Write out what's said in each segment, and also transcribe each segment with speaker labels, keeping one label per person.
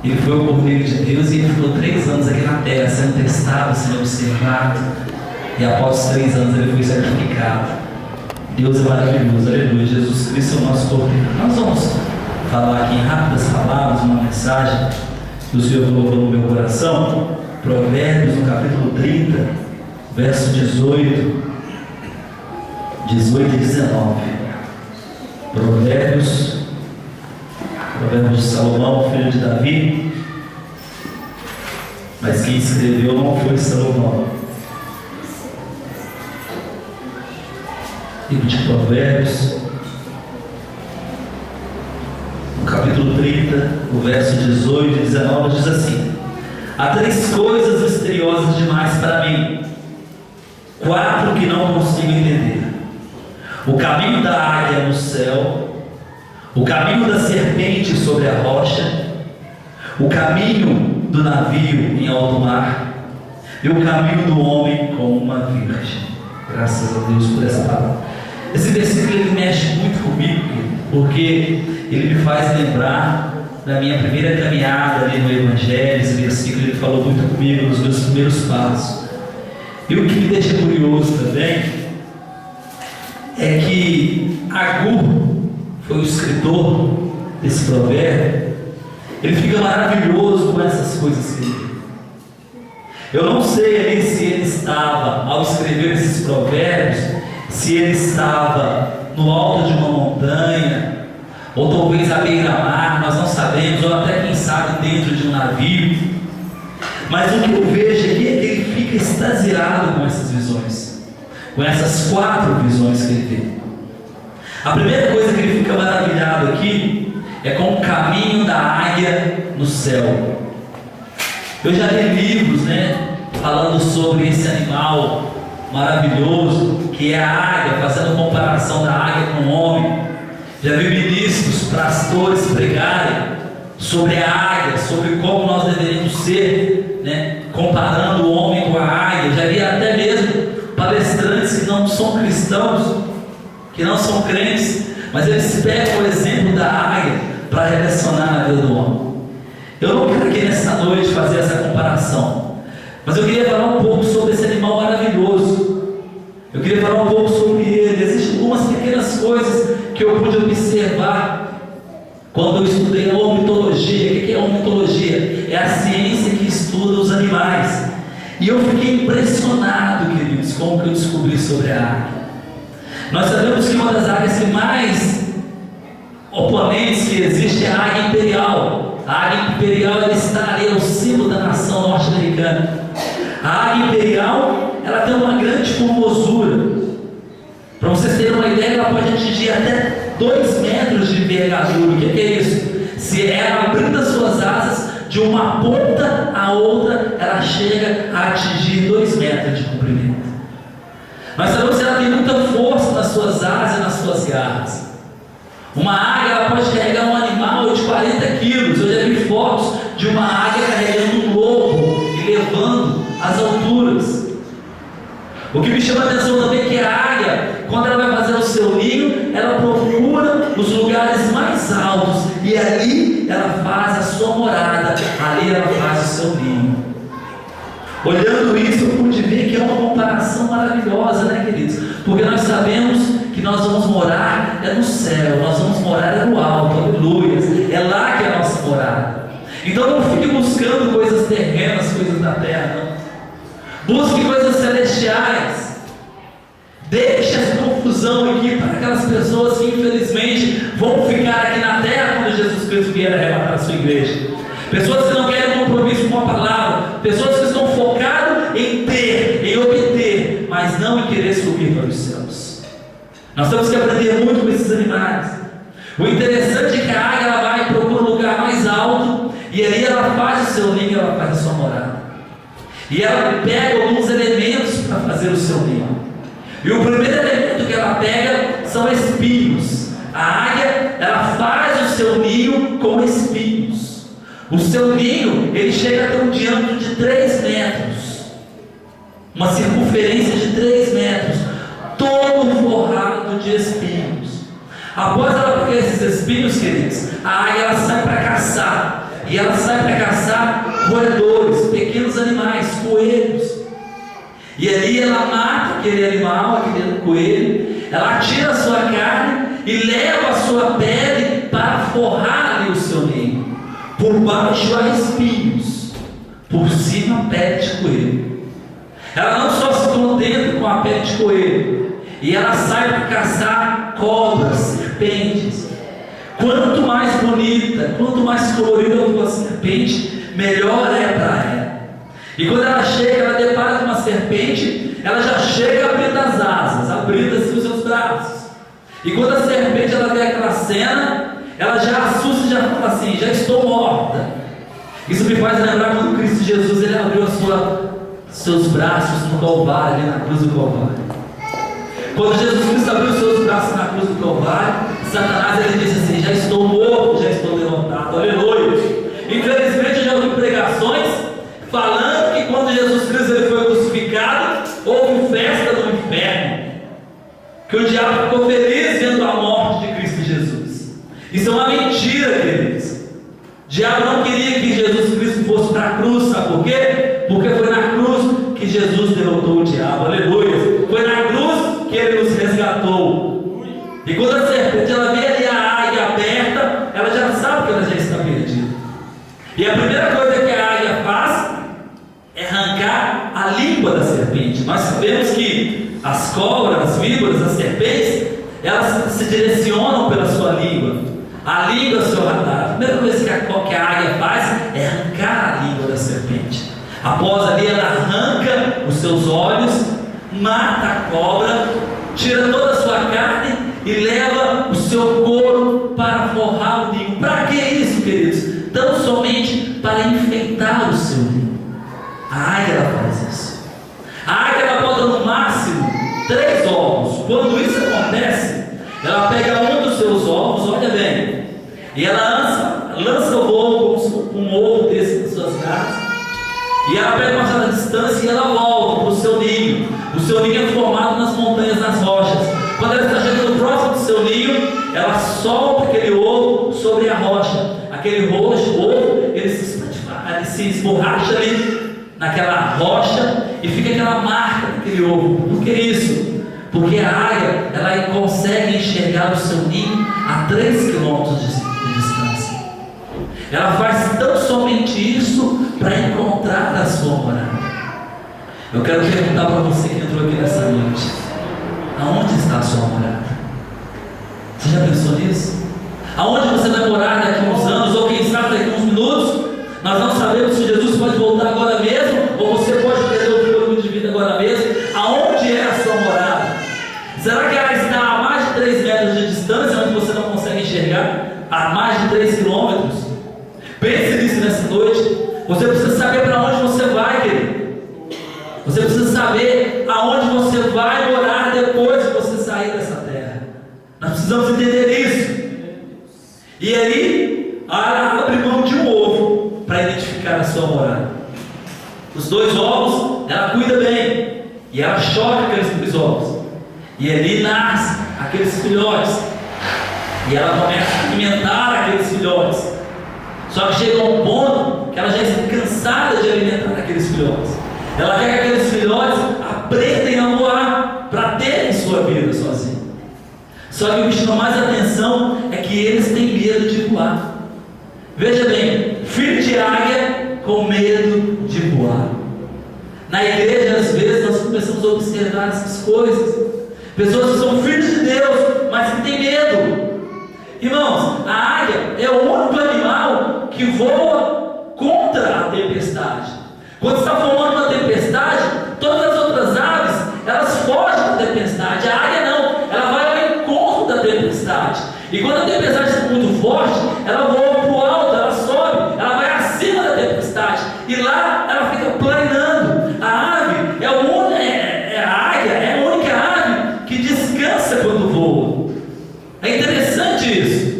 Speaker 1: Ele foi o Cordeiro de Deus e ele ficou 3 anos aqui na terra, sendo testado, sendo observado. E após os 3 anos ele foi certificado. Deus é maravilhoso, aleluia. Jesus Cristo é o nosso Cordeiro. Nós vamos falar aqui em rápidas palavras, uma mensagem que o Senhor colocou no meu coração. Provérbios, no capítulo 30, verso 18 e 19. Provérbios de Salomão, filho de Davi. Mas quem escreveu não foi Salomão. Livro de Provérbios, no capítulo 30, o verso 18 e 19 diz assim: há 3 coisas misteriosas demais para mim, 4 que não consigo entender: o caminho da águia no céu, o caminho da serpente sobre a rocha, o caminho do navio em alto mar, e o caminho do homem com uma virgem. Graças a Deus por essa palavra. Esse versículo ele mexe muito comigo, porque ele me faz lembrar da minha primeira caminhada ali no Evangelho. Esse versículo ele falou muito comigo nos meus primeiros passos. E o que me deixa curioso também é que Agur foi o escritor desse provérbio. Ele fica maravilhoso com essas coisas que ele vê. Eu não sei ali se ele estava, ao escrever esses provérbios, se ele estava no alto de uma montanha, ou talvez à beira-mar, nós não sabemos, ou até quem sabe dentro de um navio. Mas o que eu vejo aqui é que ele fica extasiado com essas visões, com essas 4 visões que ele vê. A primeira coisa que ele fica maravilhado aqui é com o caminho da águia no céu. Eu já li livros, falando sobre esse animal maravilhoso que é a águia, fazendo comparação da águia com o homem. Já vi ministros, pastores pregarem sobre a águia, sobre como nós deveríamos ser, comparando o homem com a águia. Já vi até mesmo palestrantes que não são cristãos, que não são crentes, mas eles pegam o exemplo da águia para relacionar na vida do homem. Eu não quero aqui nessa noite fazer essa comparação, mas eu queria falar um pouco sobre esse animal maravilhoso. Eu queria falar um pouco sobre ele. Existem algumas pequenas coisas que eu pude observar quando eu estudei a ornitologia. O que é a ornitologia? É a ciência que estuda os animais. E eu fiquei impressionado, queridos, com o que eu descobri sobre a águia. Nós sabemos que uma das águias que mais oponentes que existe é a águia imperial. A águia imperial ela está ali, é o símbolo da nação norte-americana. A águia imperial ela tem uma grande formosura. Para vocês terem uma ideia, ela pode atingir até 2 metros de envergadura. O que é isso? Se ela abrindo as suas asas de uma ponta a outra, ela chega a atingir 2 metros de comprimento. Nós sabemos que ela tem muita força nas suas asas e nas suas garras. Uma águia ela pode carregar um animal de 40 quilos. Eu já vi fotos de uma águia carregando um lobo e levando às alturas. O que me chama a atenção também é que a águia, quando ela vai fazer o seu ninho, ela procura os lugares mais altos e ali ela faz a sua morada, ali ela faz o seu ninho. Olhando isso, eu pude ver que é uma comparação maravilhosa, queridos? Porque nós sabemos que nós vamos morar no céu, nós vamos morar no alto, aleluia. É lá que é a nossa morada. Então não fique buscando coisas terrenas, coisas da terra, não. Busque coisas celestiais. Deixe essa confusão aqui para aquelas pessoas que infelizmente vão ficar aqui na terra quando Jesus Cristo vier arrebatar a sua igreja. Pessoas que não querem compromisso com a palavra, pessoas que estão focadas em ter, em obter, mas não em querer subir para os céus. Nós temos que aprender muito com esses animais. O interessante é que a águia ela vai e procura um lugar mais alto e ali ela faz o seu ninho, ela faz a sua morada. E ela pega alguns elementos para fazer o seu ninho. E o primeiro elemento que ela pega são espinhos. A águia, ela faz o seu ninho com espinhos. O seu ninho, ele chega a ter um diâmetro de 3 metros. Uma circunferência de 3 metros. Todo forrado de espinhos. Após ela pegar esses espinhos, queridos, a águia ela sai para caçar. E ela sai para ela mata aquele animal, aquele coelho, ela tira a sua carne e leva a sua pele para forrar ali o seu ninho. Por baixo há espinhos, por cima pele de coelho. Ela não só se contenta com a pele de coelho, e ela sai para caçar cobras, serpentes. Quanto mais bonita, quanto mais colorida for a serpente, melhor é para ela. E quando ela chega, ela depara com uma serpente, ela já chega abrindo as asas, abrindo assim os seus braços. E quando a serpente ela vê aquela cena, ela já assusta e já fala assim: já estou morta. Isso me faz lembrar quando Cristo Jesus ele abriu seus braços no Calvário, ali na cruz do Calvário. Quando Jesus Cristo abriu seus braços na cruz do Calvário, Satanás ele disse assim: já estou morto, já estou derrotado. Aleluia. Infelizmente eu já ouvi pregações falando que quando Jesus Cristo ele foi crucificado, houve festa no inferno, que o diabo ficou feliz vendo a morte de Cristo Jesus. Isso é uma mentira, queridos. O diabo não queria que Jesus Cristo fosse para a cruz, sabe por quê? Porque foi na cruz que Jesus derrotou o diabo, aleluia. Foi na cruz que ele nos resgatou. E quando a serpente ela vê ali a águia aberta, ela já sabe que ela já está perdida. E a primeira coisa que a águia faz é arrancar a língua da serpente. Nós sabemos que as cobras, as víboras, as serpentes, elas se direcionam pela sua língua. A língua é o seu radar. A primeira coisa que a águia faz é arrancar a língua da serpente. Após ali ela arranca os seus olhos, mata a cobra, tira toda a sua carne e leva o seu couro para forrar o ninho. Para que isso, queridos? Tão somente para enfeitar o seu ninho. A águia ela faz isso. A águia ela bota no máximo 3 ovos. Quando isso acontece, ela pega um dos seus ovos, olha bem, e ela lança o ovo com um ovo desse nas suas garras. E ela pega uma certa distância e ela volta para o seu ninho. O seu ninho é formado nas montanhas, nas rochas. Quando ela está chegando próximo do seu ninho, ela solta aquele ovo sobre a rocha. Aquele ovo, ele se esborracha ali naquela rocha e fica aquela marca daquele ovo. Por que isso? Porque a águia ela consegue enxergar o seu ninho a 3 quilômetros de distância. Ela faz tão somente isso para encontrar a sua morada. Eu quero perguntar para você que entrou aqui nessa noite: aonde está a sua morada? Você já pensou nisso? Aonde você vai morar daqui a uns anos, ou quem sabe daqui a uns minutos? Nós não sabemos se Jesus pode voltar agora mesmo, ou você pode perder o fôlego de vida agora mesmo. Aonde é a sua morada? Será que ela está a mais de 3 metros de distância, onde você não consegue enxergar? A mais de 3 quilômetros? Pense nisso nessa noite. Você precisa saber para onde você vai, querido. Você precisa saber aonde você vai morar depois que você sair dessa terra. Nós precisamos entender isso. E aí, ela abre mão de um ovo para identificar a sua morada. Os 2 ovos, ela cuida bem. E ela choca aqueles 2 ovos. E ali nasce aqueles filhotes. E ela começa a alimentar aqueles filhotes. Só que chega a um ponto que ela já está cansada de alimentar aqueles filhotes. Ela quer que aqueles filhotes aprendem a voar para terem sua vida sozinhos. Só que o que chama mais atenção é que eles têm medo de voar. Veja bem, filho de águia com medo de voar. Na igreja, às vezes, nós começamos a observar essas coisas. Pessoas que são filhos de Deus, mas que têm medo. Irmãos, a águia é o único animal que voa contra a tempestade. Quando está formando uma tempestade, todas as outras aves, elas fogem da tempestade. A águia não, ela vai ao encontro da tempestade. E quando a tempestade está muito forte, ela voa para o alto, ela sobe, ela vai acima da tempestade. E lá ela fica planando. A ave a águia é a única ave que descansa quando voa. É interessante isso.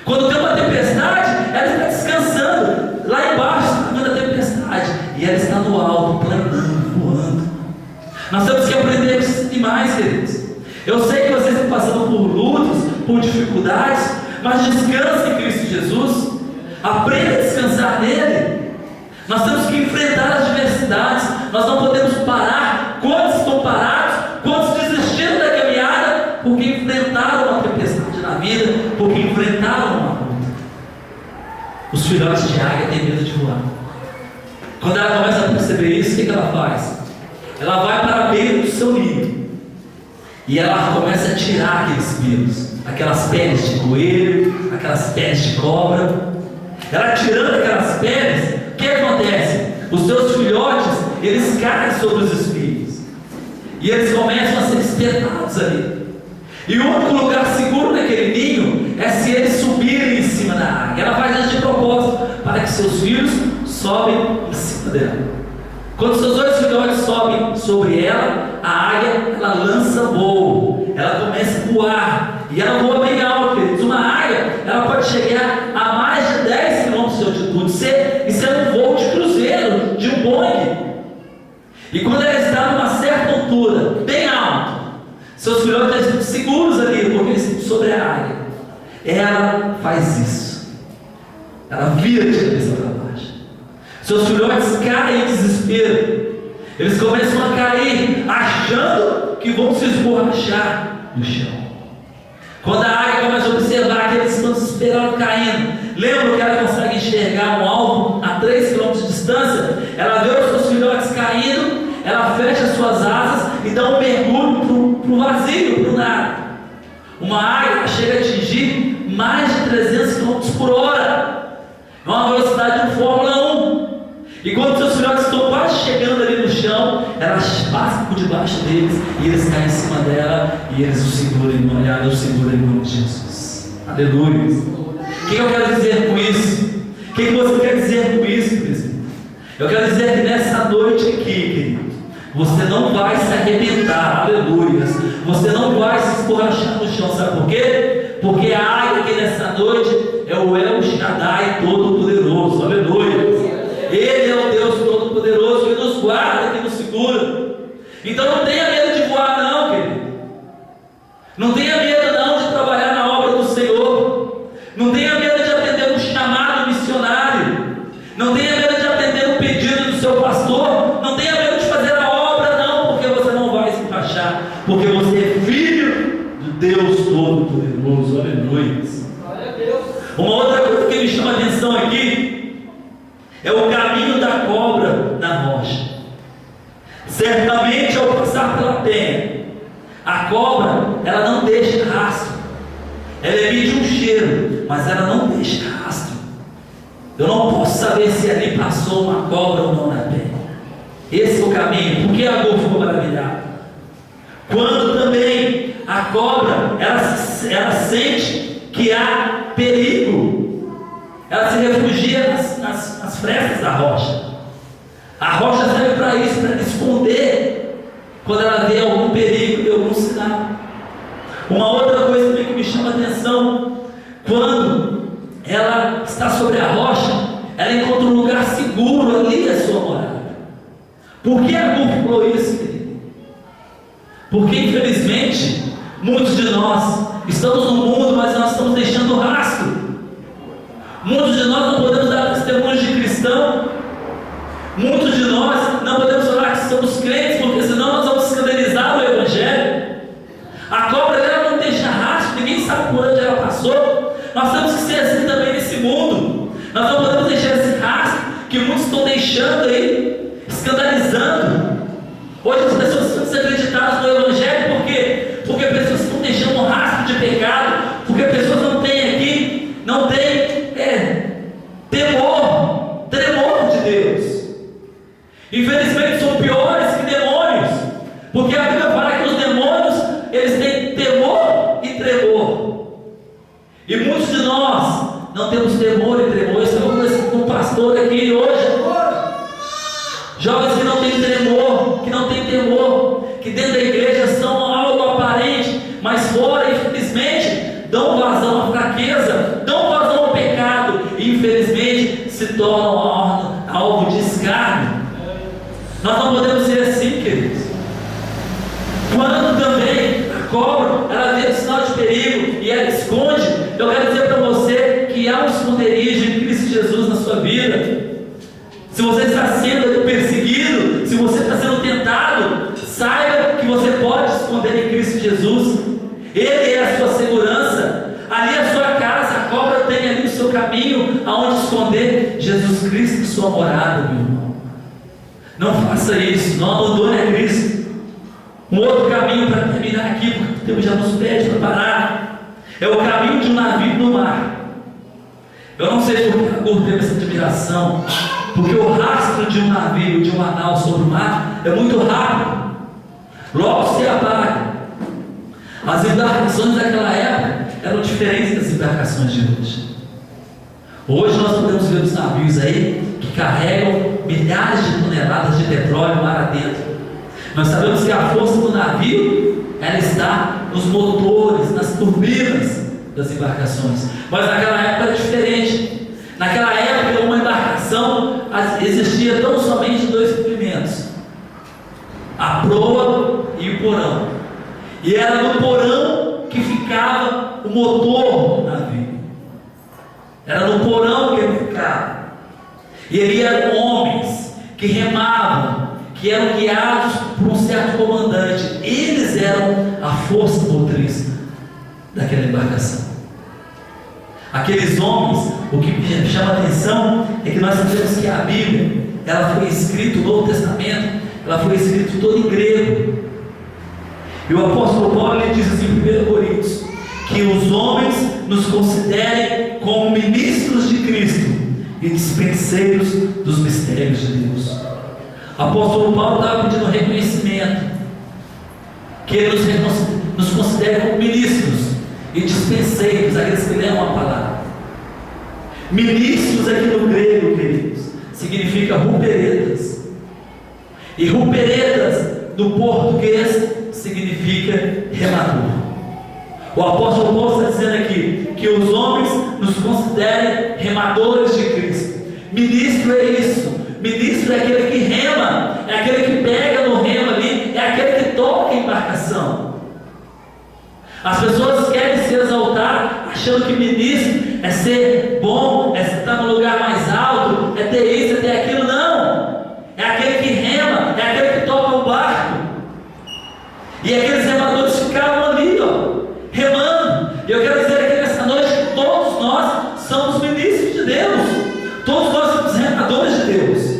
Speaker 1: Quando tem uma tempestade, ela está descansando. Lá embaixo está vendo a tempestade. E ela está no alto, planando, voando. Nós temos que aprender com esses animais, queridos. Eu sei que vocês estão passando por lutas, por dificuldades, mas descanse em Cristo Jesus. Aprenda a descansar nele. Nós temos que enfrentar as diversidades. Nós não podemos parar. Quantos estão parando Os filhotes de águia têm medo de voar. Quando ela começa a perceber isso, o que ela faz? Ela vai para a beira do seu ninho e ela começa a tirar aqueles pelos, aquelas peles de coelho, aquelas peles de cobra. Ela tirando aquelas peles, o que acontece? Os seus filhotes, eles caem sobre os espinhos e eles começam a ser espetados ali. E o único lugar seguro naquele ninho é se eles subirem em cima da águia. Ela faz isso de propósito, para que seus filhos sobem em cima dela. Quando seus dois filhotes sobem sobre ela, a águia, ela lança voo, ela começa a voar, e ela voa bem alto, queridos. Uma águia, ela pode chegar a mais de 10 km de altitude. Isso é um voo de cruzeiro, de um Boeing. E quando ela está numa certa altura, bem alto, seus filhotes estão seguros ali, porque eles estão sobre a águia. Ela faz isso. Ela vira de cabeça para baixo. Seus filhotes caem em desespero. Eles começam a cair, achando que vão se esborrachar no chão. Quando a águia começa a observar que eles estão desesperados caindo, lembra que ela consegue enxergar um alvo a 3 km de distância? Ela vê os seus filhotes caindo, ela fecha suas asas e dá um mergulho para o vazio, para o nada. Uma águia chega a atingir mais de 300 km por hora. É uma velocidade de Fórmula 1. E quando seus filhotes estão quase chegando ali no chão, elas passam por debaixo deles e eles caem em cima dela e eles o seguram em nome de Jesus. Aleluia. O que eu quero dizer com isso? O que você quer dizer com isso, querido? Eu quero dizer que nessa noite aqui, querido, você não vai se arrebentar, aleluia. Você não vai se esborrachar no chão, sabe por quê? Porque a águia aqui nessa noite é o El Shaddai Todo-Poderoso, aleluia. Ele é o Deus Todo-Poderoso que nos guarda, que nos segura. Então não tenha medo de voar não, querido. Não tenha medo não de trabalhar na obra do Senhor. Não tenha medo de atender um chamado missionário. Não tenha medo de atender um pedido do seu pastor. Não tenha medo de fazer a obra não, porque você não vai se encaixar. Porque você é filho do Deus Todo-Poderoso, aleluia. Uma outra coisa que me chama a atenção aqui é o caminho da cobra na rocha. Certamente ao passar pela penha, a cobra, ela não deixa rastro. Ela emite um cheiro, mas ela não deixa rastro. Eu não posso saber se ali passou uma cobra ou não na penha. Esse é o caminho. Por que Agur ficou maravilhado? Quando também a cobra, ela sente que há perigo, ela se refugia nas frestas da rocha. A rocha serve para isso, para esconder quando ela vê algum perigo e algum sinal. Uma outra coisa também que me chama a atenção, quando ela está sobre a rocha, ela encontra um lugar seguro, ali é sua morada. Por que Agur falou isso, querido? Porque infelizmente muitos de nós estamos no mundo, mas nós estamos deixando rastro. Muitos de nós não podemos dar testemunhos de cristão. Muitos de nós não podemos falar que somos crentes, porque senão nós vamos escandalizar o Evangelho. A cobra dela não deixa rastro, ninguém sabe por onde ela passou. Nós temos que ser assim também nesse mundo. Nós não podemos deixar esse rastro que muitos estão deixando aí, escandalizando. Hoje as pessoas estão desacreditadas no Evangelho, por quê? Porque pessoas estão deixando um rastro de pecado, porque pessoas não têm aqui, não têm temor de Deus. Infelizmente são piores que demônios, porque a Bíblia fala que os demônios, eles têm temor e tremor. E muitos de nós não temos temor e tremor. Eu estava conversando com um pastor aqui hoje, jovens que não têm tremor, que dentro da igreja são algo aparente, mas fora, infelizmente, dão vazão à fraqueza, dão vazão ao pecado, e infelizmente se tornam alvo de escárnio. Nós não podemos ser assim, queridos. Quando também a cobra, ela vê o sinal de perigo e ela esconde, eu quero dizer para você que há um esconderijo em Cristo Jesus na sua vida. Se você está sendo perseguido, se você está sendo tentado, saiba que você pode esconder em Cristo Jesus. Ele é a sua segurança. Ali é a sua casa, a cobra tem ali o seu caminho, aonde esconder Jesus Cristo em sua morada, meu irmão. Não faça isso, não abandone a Cristo. Um outro caminho para terminar aqui, porque o tempo já nos pede para parar, é o caminho de um navio no mar. Eu não sei por que a cor teve essa admiração, porque o rastro de um navio, de uma nau sobre o mar, é muito rápido, logo se apaga. As embarcações daquela época eram diferentes das embarcações de hoje. Hoje nós podemos ver os navios aí que carregam milhares de toneladas de petróleo mar adentro. Nós sabemos que a força do navio, ela está nos motores, nas turbinas das embarcações. Mas naquela época era diferente. Naquela época, uma embarcação existia tão somente dois movimentos: a proa e o porão. E era no porão que ficava o motor do navio. Era no porão que ele ficava. E ali eram homens que remavam, que eram guiados por um certo comandante. Eles eram a força motriz daquela embarcação. Aqueles homens, o que me chama a atenção é que nós sabemos que a Bíblia, ela foi escrita, o Novo Testamento, ela foi escrita toda em grego. E o apóstolo Paulo, ele diz assim em 1 Coríntios, que os homens nos considerem como ministros de Cristo e dispenseiros dos mistérios de Deus. O apóstolo Paulo estava pedindo reconhecimento, que ele nos considere como ministros e dispenseiros, aqueles que leram a palavra. Ministros aqui no grego, queridos, significa ruperetas. E ruperetas no português significa remador. O apóstolo Paulo está dizendo aqui que os homens nos considerem remadores de Cristo. Ministro é isso. Ministro é aquele que rema, é aquele que pega no remo ali, é aquele que toca a embarcação. As pessoas querem se exaltar, achando que ministro é ser bom, é estar no lugar mais alto, é ter isso, é ter aquilo. Não! É aquele que rema, é aquele que toca o barco. E aqueles remadores ficaram ali, remando. E eu quero dizer aqui nessa noite que todos nós somos ministros de Deus. Todos nós somos remadores de Deus.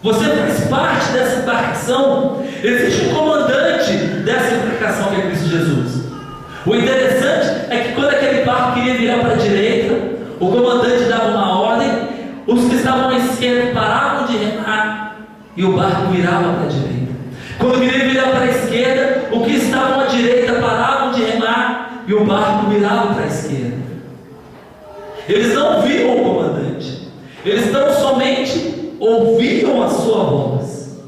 Speaker 1: Você faz parte dessa embarcação. Existe um comandante dessa embarcação que é Cristo Jesus. O interessante é que quando aquele barco queria virar para a direita, o comandante dava uma ordem, os que estavam à esquerda paravam de remar e o barco virava para a direita. Quando queria virar para a esquerda, os que estavam à direita paravam de remar e o barco virava para a esquerda. Eles não viam o comandante, eles tão somente ouviam a sua voz.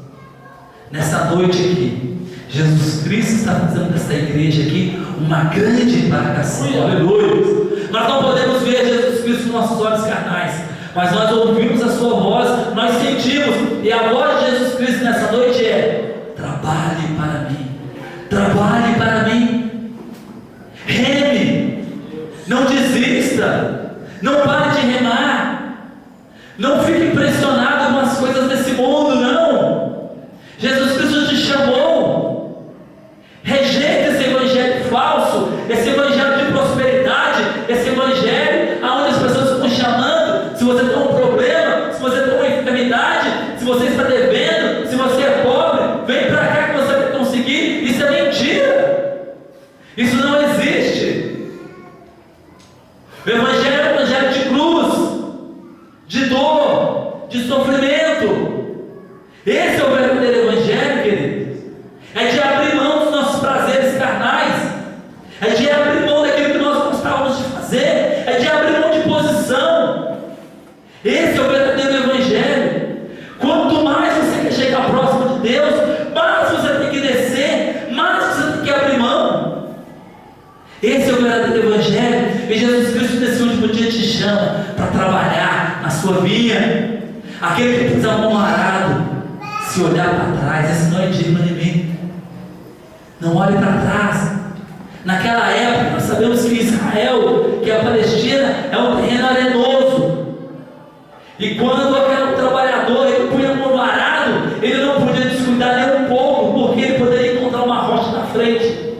Speaker 1: Nessa noite aqui, Jesus Cristo está fazendo dessa igreja aqui uma grande embarcação. Aleluia! Nós não podemos ver Jesus Cristo com nossos olhos carnais, mas nós ouvimos a sua voz, nós sentimos, e a voz de Jesus Cristo nessa noite é: trabalhe para mim, trabalhe para mim, reme, não desista, não pare de remar, não fique impressionado com as coisas desse mundo, não. Jesus Cristo te chamou. Rejeita esse evangelho falso, esse evangelho de prosperidade, esse evangelho onde as pessoas estão chamando. Se você tem um problema, se você tem uma enfermidade, se você está devendo, se você é pobre, vem para cá que você vai conseguir. Isso é mentira. Isso não existe. O evangelho é um evangelho de cruz, de dor, de sofrimento. Esse é o verdadeiro evangelho, queridos. É de abrir mão dos nossos prazeres carnais, é de abrir mão daquilo que nós gostávamos de fazer, é de abrir mão de posição. Esse é o verdadeiro evangelho. Quanto mais você quer chegar próximo de Deus, mais você tem que descer, mais você tem que abrir mão. Esse é o verdadeiro evangelho. E Jesus Cristo nesse último dia te chama para trabalhar na sua vinha. Aquele que precisa um arado, se olhar para trás, esse não é digno de mim. Não olhe para trás. Naquela época, nós sabemos que Israel, que a Palestina, é um terreno arenoso. E quando aquele trabalhador ele punha a mão no arado, ele não podia descuidar nem um pouco, porque ele poderia encontrar uma rocha na frente.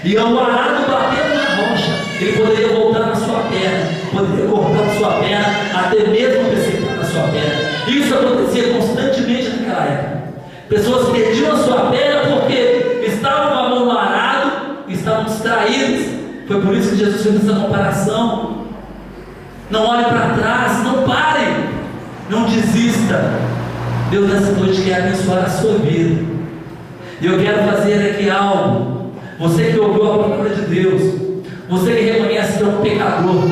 Speaker 1: E ao arado batendo na rocha, ele poderia voltar na sua perna, poderia cortar a sua perna até mesmo perseguindo a sua perna. Isso acontecia constantemente naquela época. Pessoas perdiam a sua perna porque estavam com a mão no arado, estavam distraídas. Foi por isso que Jesus fez essa comparação. Não olhe para trás, não pare, não desista. Deus nessa noite quer abençoar a sua vida. E eu quero fazer aqui algo. Você que ouviu a palavra de Deus, você que reconhece que é um pecador,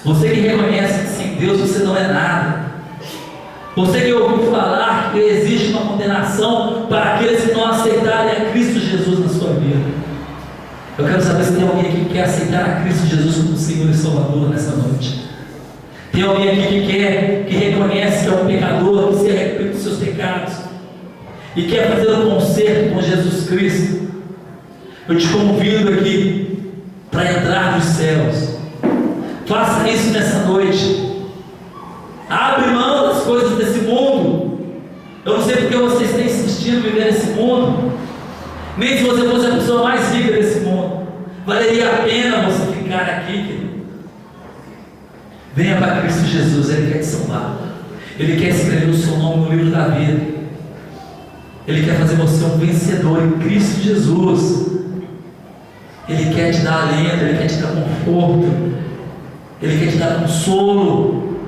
Speaker 1: você que reconhece que sem Deus você não é nada, você que ouviu falar que existe uma condenação para aqueles que não aceitarem a Cristo Jesus na sua vida. Eu quero saber se tem alguém aqui que quer aceitar a Cristo Jesus como Senhor e Salvador nessa noite. Tem alguém aqui que reconhece que é um pecador, que se arrepende dos seus pecados e quer fazer um concerto com Jesus Cristo. Eu te convido aqui para entrar nos céus. Faça isso nessa noite. Abre mão das coisas desse mundo. Eu não sei porque vocês têm insistido em viver nesse mundo. Nem se você fosse a pessoa mais rica desse mundo, valeria a pena você ficar aqui, querido. Venha para Cristo Jesus, Ele quer te salvar. Ele quer escrever o seu nome no livro da vida. Ele quer fazer você um vencedor em Cristo Jesus. Ele quer te dar alento, Ele quer te dar conforto, Ele quer te dar consolo.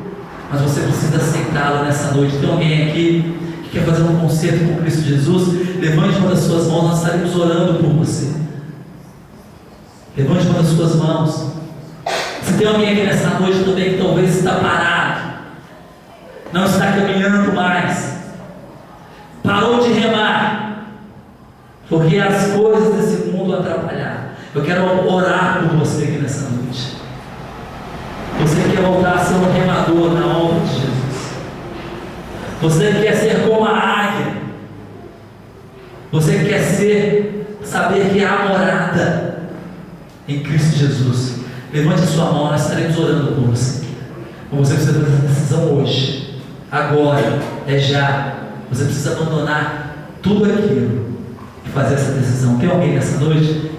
Speaker 1: Mas você precisa aceitá-lo nessa noite. Tem alguém aqui que quer fazer um concerto com Cristo Jesus? Levante uma das suas mãos, nós estaremos orando por você. Levante uma das suas mãos. Se tem alguém aqui nessa noite também que talvez está parado, não está caminhando mais, parou de remar, porque as coisas desse mundo atrapalharam. Eu quero orar por você aqui nessa noite. Você quer voltar a ser um remador na obra de Jesus. Você quer ser como a águia. Você quer saber que há morada em Cristo Jesus. Levante a sua mão, nós estaremos orando por você. Você precisa fazer essa decisão hoje, agora, é já. Você precisa abandonar tudo aquilo e fazer essa decisão. Tem alguém nessa noite